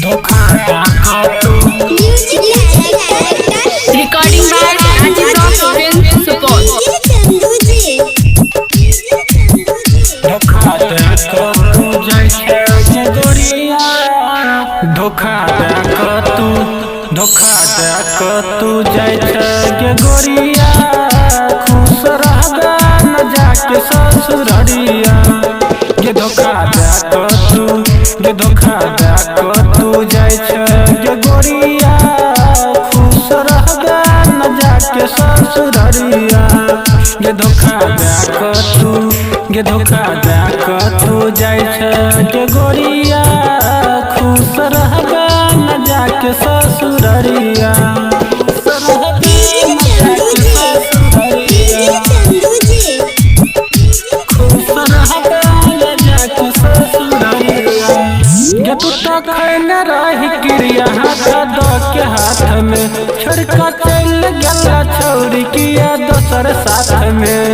धोखा तू recording by Rajiv rock film Supaul. धोखा तू जैसे गोरिया धोखा तू जैसे गोरिया खुश रहबा न जाके ससुररिया ये धोखा तू जैसे गोरिया खुश रहबा न जाके ससुररिया ये धोखा तू जैसे गोरिया खुश रहबा न जाके ससुररिया तू तो खैन रही क्रिया हाथ के हाथ में छोड़का चल गला छौरी किया दोसर साथ में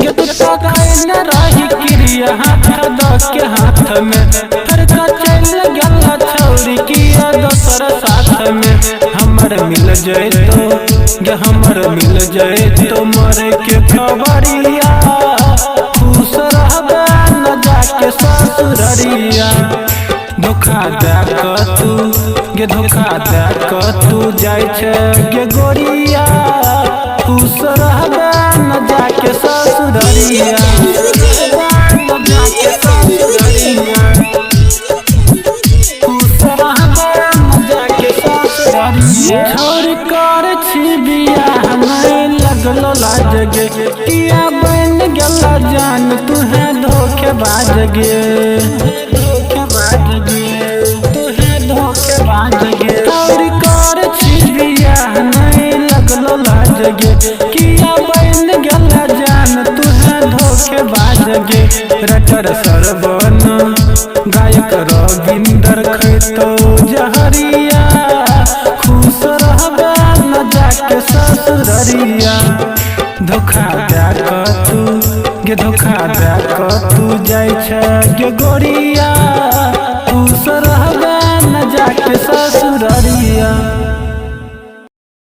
ये तू तो खैन रही क्रिया हाथ के हाथ में छोड़का चल गला छौरी किया दोसर साथ में हमर मिल जाए तो मरे के खबरिया ससुररिया धोखा तू जैसे गोरिया खुश रहबा न जाके ससुररिया छोड़ कर छिबिया हमें लगलो लाजगे किया बन गला जान तुहे धोखेबाज गे छोड़ कर छिबिया हमें लगलो लाजगे किया बन गला जान तुहे धोखेबाज गे रटर सरवन गायक रविंदर खैतो जहरिया खुश रहबा न जाके ससुररिया धोखा तू जैसे गोरिया खुश रहबा न जाके ससुररिया।